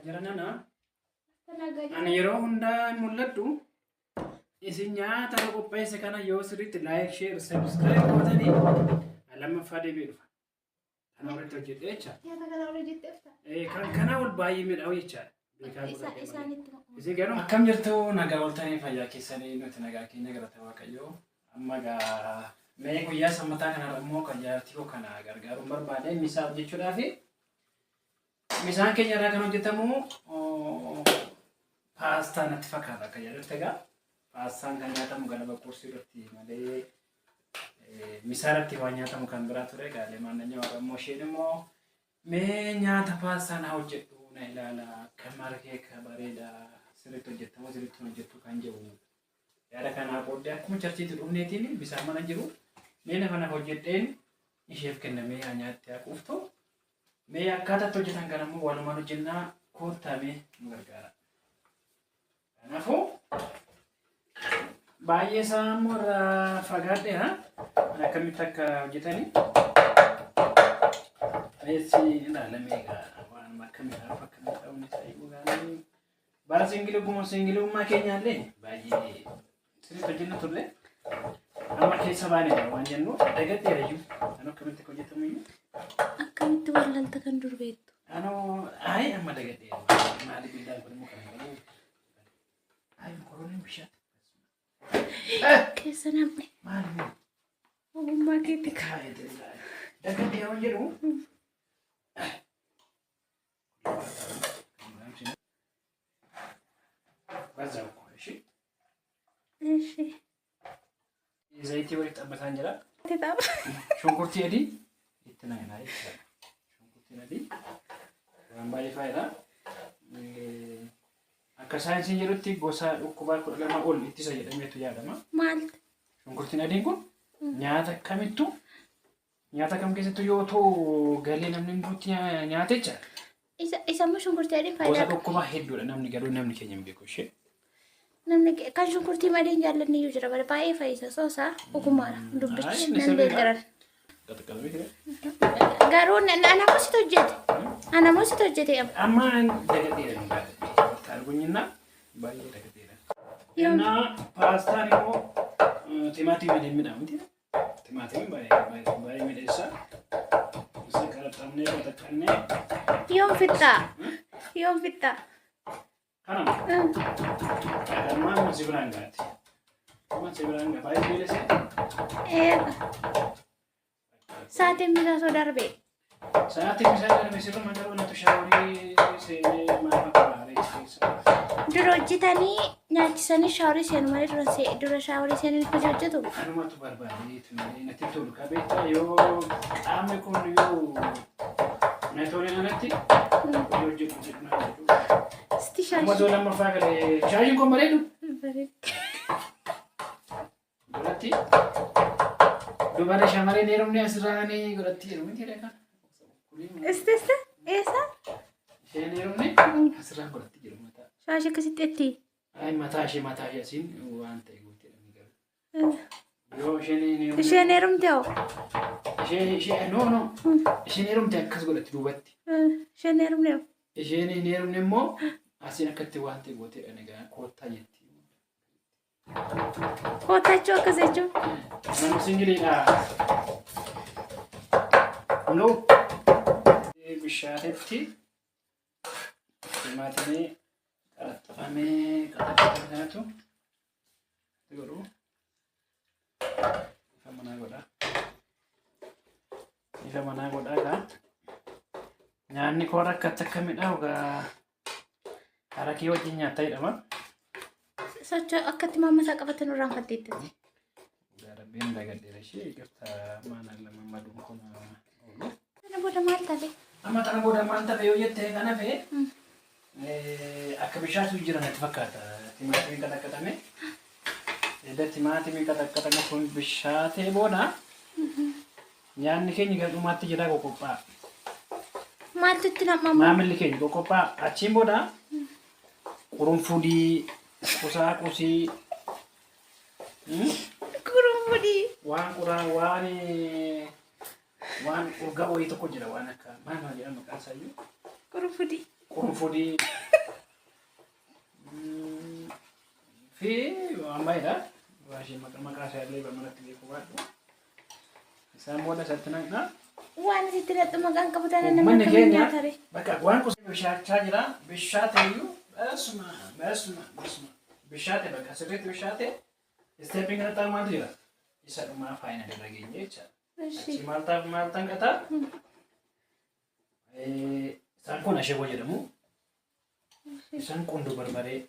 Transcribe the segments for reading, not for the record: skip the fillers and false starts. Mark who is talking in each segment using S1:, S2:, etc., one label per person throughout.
S1: Jiranana ani yeroo hundaa mul'adhu isin nyaata qopheesse kana yoo sirriitti like share subscribe gootanii lammaffaa deebi'ee dhufa. Kana walitti hojjedhe jecha.
S2: Nyaata kana walitti hojjedhe.
S1: Kana ol baay'ee miidhawu jecha. Isin garuu akkam jirtu nagaa ooltanii fayyaa keessanii nuti nagaa keenya galata Waaqayyoo. Amma gaa mee guyyaa sammataa kana immoo kan jaartii kana gargaaruun barbaade misaa hojjechuudhaaf misaan keenya irraa kan hojjetamu paastaa natti fakkaata akka jedharte egaa paastaan kan nyaatamu galaba qursii irratti malee misaa irratti waan nyaatamu kan biraa ture egaa leemaannanya waaqammoo isheen immoo mee nyaata paastaa na hojjedhu na ilaala akka margee akka bareeda sirriitti hojjetamu sirriitti hojjettu kan jedhu yaada kanaa qooddee akkuma charchiitti dhufneetiin bisaan mana jiru mee lafa naaf hojjedheen isheef kennamee nyaatti haquuftu mee akkaataa hojjetan kan ammoo walumaan hojjennaa koottamee nu gargaara. Kanaafuu baay'ee isaa ammoo irraa fagaadhe akkamitti akka hojjetanii reessi ilaalamee egaa waan akkamitti ta'uun isaa eeguudhaan bara singilummaa keenyaallee baay'ee sirriitti hojjenna turre amma keessa baanee waan jennu dagadheerayyuu kan akkamitti hojjetamu iyyuu.
S2: Akkamitti wallalta kan durbeettu?
S1: Ay amma dagadheera maaliif ilaalu kun immoo kana galee ay mokorooniin bishaate.
S2: Keessa namni.
S1: Maali?
S2: Ogummaa keetti
S1: kaayate dagadheera waan jedhu. Bazaar koolishi.
S2: Eeshi.
S1: Zayitii walitti xabbataan jira.
S2: Tetaaba.
S1: Shunkurtii adii. Itti naannaa jechuudha. Shunkurtiin adii waan baay'ee faayidaa. Akka saayinsiin jedhutti gosa dhukkubaa 12 ol ittisa jedhameetu yaadama.
S2: Maal?
S1: Shunkurtiin adiin kun nyaata kamittuu nyaata kam keessattuu yoo ta'u galee namni hunduutti nyaate jecha.
S2: Isa immoo shunkurtii adiin faayidaa.
S1: Gosa dhukkubaa hedduudha namni garuu namni keenya hin beeku ishee.
S2: Namni kan shunkurtii malee hin jaallanne iyyuu jira bara baay'ee fayyisa soosaa ogummaadha dubbichi nan deeggaran. Garuu anamoositu hojjete. Anamoositu hojjete amma.
S1: Amma dagadheera hin baate. Tarbunyinna baay'ee dagadheera. Innaa paastaan immoo timaatimii adiin midhaamti. Timaatimii baay'ee midheessa. Isa qaraxxannee qotaqqannee.
S2: Yoom fixxaa? Yoom fixxaa?
S1: Kanama. Amma si biraan gaati. Amma si biraan gaa baay'ee midheessa.
S2: Saatiin misaa soo darbee.
S1: Saatiin misaa darbee sirra magaalaa natu shaaworii seenee maal fakkaata keessa.
S2: Dura hojjetanii nyaachisanii shaaworii seenu malee dura shaaworii seenanii hojii hojjetu.
S1: Kanumatu barbaadee natti tolu qabeetta yoo qaamni kun yoo na tole anatti hojii hojjetu jedhuna jechuudha.
S2: Sitti shaashii.
S1: Amma zola lammaffaa galee shaashiin kun bareedu. Duratti dubara shamarreen heerumni asirraanii godhatti heerumni jedha kana.
S2: Istessa eessa?
S1: Isheen heerumni asirraan godhatti jiru mataa.
S2: Shaashii akkasitti etti.
S1: Ay mataa ishee asiin waan ta'e gootee dha garuu. Yoo
S2: isheen heerumte hoo?
S1: Isheen heerumte akkas godhatti duubatti.
S2: Isheen heerumne hoo?
S1: Isheen hin heerumne immoo asiin akkatti waan ta'e gootee dha egaa koottaa jetti.
S2: Kootachuu akkas jechuun.
S1: Nama singiliidha. Kunoo bishaatetti timaatimii qaraxxafamee qaraxxafame kanatu godhu ifa manaa godhaa. Ifa manaa godhaa kaa nyaanni koo rakkatti akka midhaa ogaa harakee wajjin nyaattaa jedhama.
S2: Socho akkatti maammasaa qabatan irraan fatteettati.
S1: Rabbiin dagadheera ishee eeggataa maanaan lama maduun kun oolu.
S2: Kana booda maal tafe?
S1: Amma kana booda maal tafe yoo jettee kana fee akka bishaatu jira natti fakkaata. Timaatimii qataqqatame. Edda timaatimii qataqqatame kun bishaatee booda nyaanni keenya gara dhumaatti jira qoqqophaa'a.
S2: Maaltu itti nam'amu?
S1: Maamilli keenya qoqqophaa'a. Achiin booda qurunfudii kusaa kusii
S2: qurunfudii
S1: waan quraa waan urgaa wayii tokko jira waan akka maal jedhama maqaan isaayyuu
S2: qurunfudii
S1: qurunfudii fi ammayidha. Waashii maqaa isaa illee bamanatti beeku baadhu. Isaan booda isatti naqna.
S2: Waan asitti naqxu maqaan qabutaan nama
S1: Manni
S2: kamiin
S1: keenya
S2: nyaatare.
S1: bakka waan kuusaa bishaachaa jira. Bishaate iyyuu bishaate bakka sirriitti bishaate isteeppiin kanatti armaatu jira. Isa dhumaa faayina irra geenye jecha. Achi maal tanqataa? Isaan kun asheboo jedhamu. Isaan qunduu barbaree.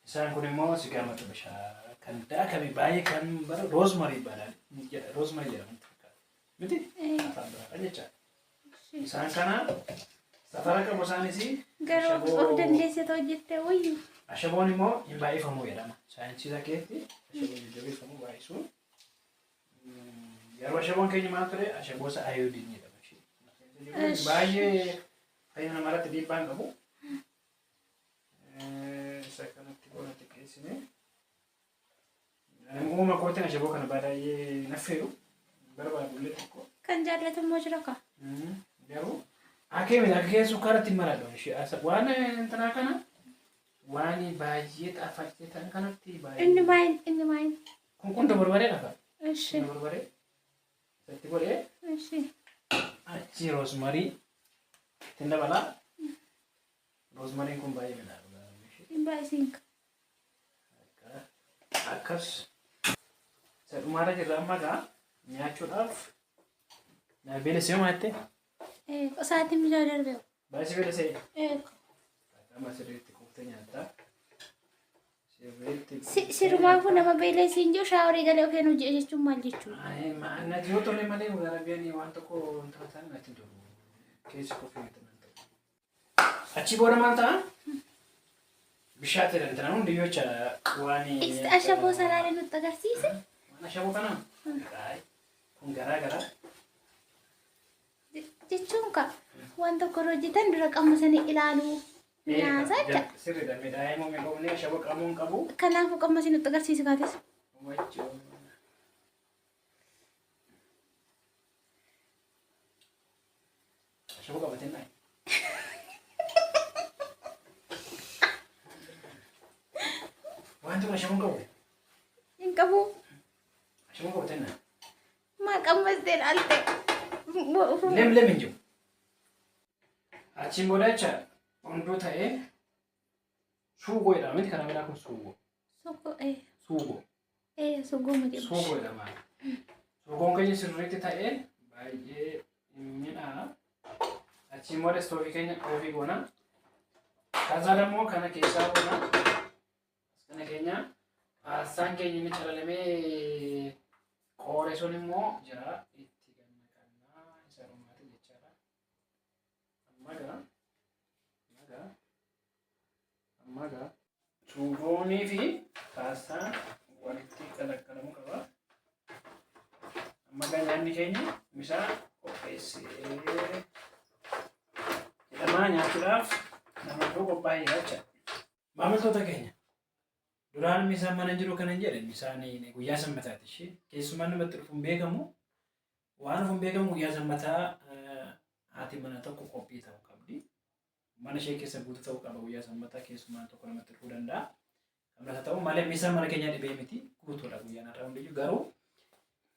S1: Isaan kun immoo sigaa maxxabashaa kan daakame baay'ee kan bara roozmarii baadhaan roozmarii jedhamu. Miti? Afaan biraadha jecha. Isaan kana safara qabu isaanis
S2: Garuu of dandeesse ta'u jettee wayyu.
S1: Ashaboon immoo hin baay'ifamuu jedhama. Saayinsii keetti ashaboon jajjabeeffamuu baay'isuu. Yeroo ashaboon keenya maal ture? Ashaboosa ayoodiin jedhama. Baay'ee fayyina namarratti dhiibbaa hin qabu. Isa kanatti boona xiqqeessine. Uumama kootiin ashaboo kana baay'ee naffeeru. Barbaadullee tokko.
S2: Kan jaallatamoo jira ka?
S1: Garuu akeemidha akkee sukkaaratti maradhu. Waan intanaa kana waan baay'ee xaafachee ta'an kanatti baay'ee.
S2: Inni maayin.
S1: Kun qunda barbaadee lafa.
S2: Ishi.
S1: Qunda barbaadee. Isatti godhee.
S2: Ishi.
S1: Achi roosmarii ittiin dabalaa. Roosmariin kun baay'ee midhaadha.
S2: Baay'isiinka.
S1: Akkas. Isa dhumaarra jirra amma gaa. Nyaachuudhaaf beelesee maatte?
S2: Sa'aatiin bishaan darbee.
S1: Baay'ee beelesee? Amma sirriitti kuftee nyaattaa.
S2: Sirumaa kun nama beelesiin jiru shaaworii galee of eenyu jechuun maal jechuudha?
S1: Nati yoo tolle malee garaagaraan waan tokko taatan natti jiru. Keessi koffii achi booda maal ta'a? Bishaatti dantanaa hundi yocha waan.
S2: Ashaboo salaalee nutti agarsiise.
S1: Waan ashaboo kanaa? Kun garaa.
S2: Jechuun ka waan tokko hojjetan dura qaama sanii ilaaluu nyaata jecha.
S1: Sirriidha midhaan immoo miidhagni ashaboo qabuun qabu.
S2: Kanaafuu qaama sanii nutti agarsiise kaates.
S1: Ashaboo qabatee naayi. Wanti kun ashaboo qabu?
S2: Hin qabu.
S1: Ashaboo qabatee naayi.
S2: Qamasteen alte.
S1: Lem hin jiru. Achiin booda jecha hunduu ta'ee suugoo jedhama. Miti kana biraa kun suugoo. Suugoo.
S2: Suugoo miti.
S1: Suugoo jedhama. Suugoon keenya sirriitti ta'ee baay'ee midhaa. Achiin booda istoofii keenya oofii goona. Kasaa immoo kana keessaa goona. Kana keenya paastaan keenya inni calalamee qoore sun immoo jira itti gannaqannaa isa dhumaati jechaadha. Ammagaa suugoonii fi paastaan walitti qalaqalamuu qaba. Ammagaa nyaanni keenya misaa qopheessee jedhamaa nyaachuudhaaf namoota qophaa'ee jecha. Maamiltoota keenya duraan misaan mana jiru kana hin jedhan misaan guyyaa sanbataati ishee keessumaa namatti dhufuun beekamu waan dhufuun beekamu guyyaa sanbataa haati mana tokko qophii ta'uu qabdi. Mana ishee keessa guutuu ta'uu qaba guyyaa sanbataa keessumaan tokko namatti dhufuu danda'a. Kan ta'u malee misaan mana keenya dhibee miti guutuudha guyyaan har'a hundiyyuu garuu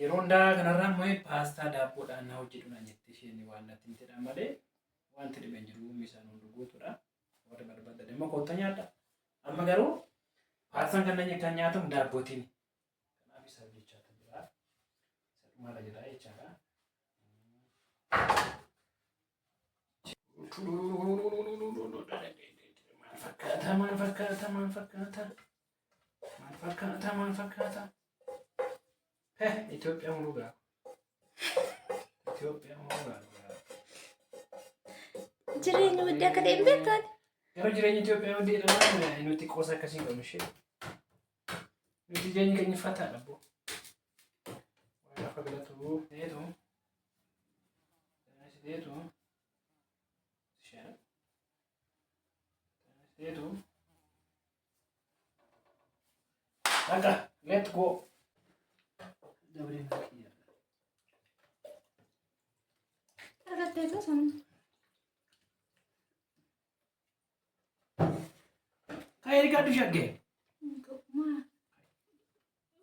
S1: yeroo hundaa kanarraa immoo paastaa daabboodhaan na hojjedhu naan jetti isheen waan natti mitidha malee wanti dhibeen jiru misaan hundi guutuudha. Warra barbaadan immoo kootta nyaadha. Amma garuu paastaan kan nyaatamu daabbootiin. Kanaaf isa jechaatu jira. Isa dhumaarra jira jechaadha. Maal fakkaata? Itoophiyaa muluu ga'a.
S2: Jireenya guddee akka deemu beektaan?
S1: Yeroo jireenya Itoophiyaa hundi jedhamaa nuti qoosa akkasii qabnu ishee. Nuti jireenya keenya uffataadha boo. Waan lafa galatu deetu. Deetu. Deetu. Dhaqa, let's go. Dabalee fakkiidha.
S2: Argatteetu sun.
S1: yaadu shaggee.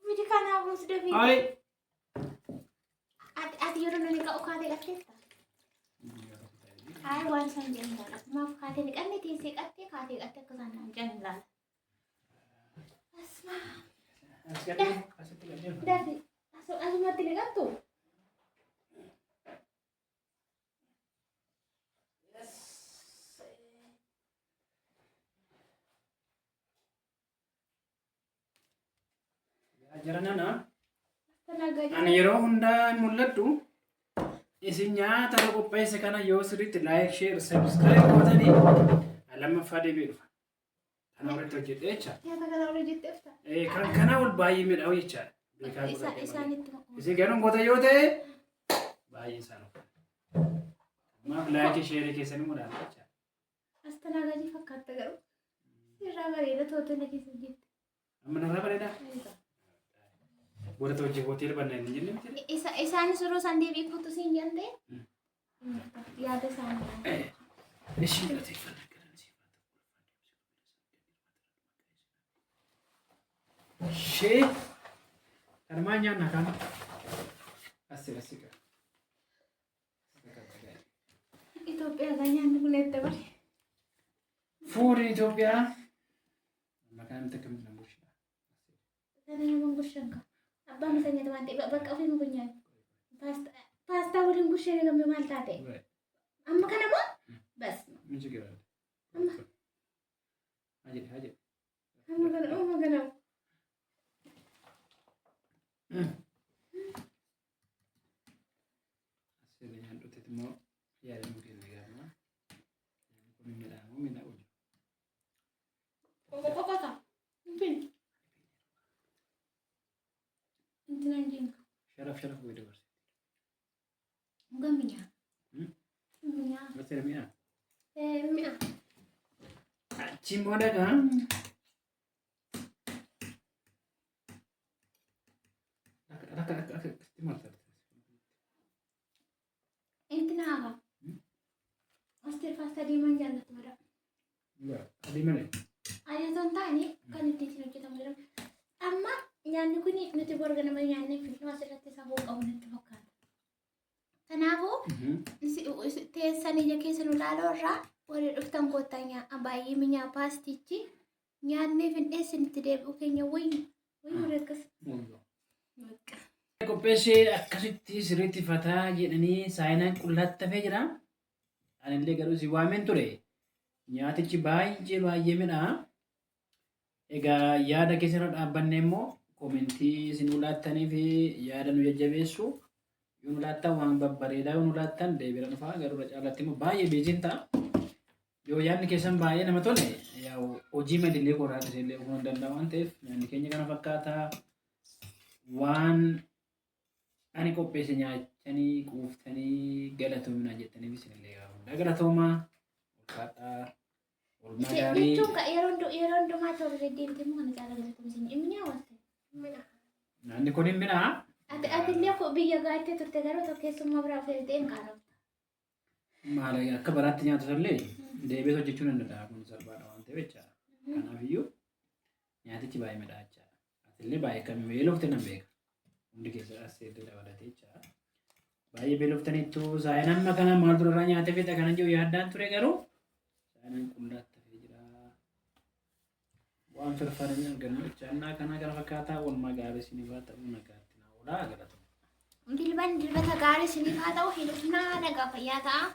S2: Biji kana harus devi.
S1: Ay.
S2: Ati yoro nani ka ukate kattesta. Ay wan san jengala. Ma ukate ni kanne tisi katte kate katte kasana jengala. Asma. Devi. Asu mati ni kattu. Jaranana. Ani yeroo hundaa mul'adhu isin nyaata qopheesse kana yoo sirriitti like share subscribe gootanii lammaffaa deebi'ee dhufa. Kana walitti hojjedhe jecha. Nyaata kana walitti hojjetteefta. Kan kana ol baay'ee midhaa'u jechaadha. Isin garuu goota yoo ta'e baay'ee isaan uffata. Maaf like share keessanii mudaalaa jechaadha. Astanaagajii fakkaata garuu. Irraa bareeda tootana keessa hojjette. Amma narraa bareedaa? Buat tujuh hotel bandai ni jenis ni. Isan suruh sandi ikut tu sini ande. Ya ada sana. Ini sih berarti kan sih. Karmanya nak kan? Asik kan. Ethiopia ganya anu kulit tu ber. Food Ethiopia. Makan tak kami nak buat. Ada yang mengusung kan? Abang misalnya teman tiba bakal film punya pasta boleh gusya dengan memang tadi. Amma kan apa? Bas. Macam kira. Amma. Haji. Amma kan apa? Asalnya itu tu mau ya mungkin negara. Kau mina uju. Apa? Mungkin. Anjing. Syaraf gue dengar. Enggak minyak. Minyak. Betul minyak. Minyak. Cimbo ada kan? Agak istimewa tadi. Ini apa? Pasti di mana tuh mereka? Enggak. Di mana? Ada contoh ini kan di sini kita bilang. Amma nyaanni kun nuti borga nama nyaanni filma asirratti sabuu qabu natti fakkaata. Kanaafuu teessanii ija keessa nu ilaaluu irraa warri dhuftan goottaa baay'ee minyaa paastichi nyaannee findheessinitti deebi'u keenya wayyu akkas. Qopheessee akkasitti sirriitti fataa jedhanii saayinaan qullaatti hafee jira. Anillee garuu si waameen ture. Nyaatichi baay'ee midhaa. Egaa yaada keessan dhaabbanne immoo komentii isin ulaattanii fi yaada nu jajjabeessu yoo nu laattan waan babbareedaa yoo nu laattan deebiira dhufaa garuu caalatti immoo baay'ee beeziin ta'a. Yoo yaadni keessan baay'ee nama tole hojii madillee qorraattis illee uumuu danda'a waan ta'eef nyaanni keenya kana fakkaataa waan ani qopheesse nyaachanii quuftanii galatoomna jettaniif isinillee hundaa galatoomaa ulfaadhaa. Itu kak yeroo hundumaa ta'uu deddeemte immoo kana caalaa galatoomna isin minyaa waan ta'eef. Naanni kun hin minaa? Atillee biyya gaa'ettee turte garuu tokkeessummaa biraa fe'atee hin kaanofta. Maal akka baraatti nyaata sallee deebi'ee hojjechuu nan danda'a kun salphaadha waan ta'eef jechaadha. Kanaafiyyuu nyaatichi baay'ee midhaa jechaadha. Atillee baay'ee kan beelofte nan beeka. Hundi keessa asseettee dabalatee jechaadha. Baay'ee beeloftaniittu saayinaan amma kana maal durarraa nyaatee fixa kana jiru yaaddaan ture garuu saayinaan qullaatti. Waan firfadanii argannu jechaannaa kana fakkaataa walumaa gaarii isiniif haa ta'u nagaatti na oolaa galatoomna. Dilbata gaarii isiniif haa ta'u hin dhufnaa nagaa fayyaa ta'a.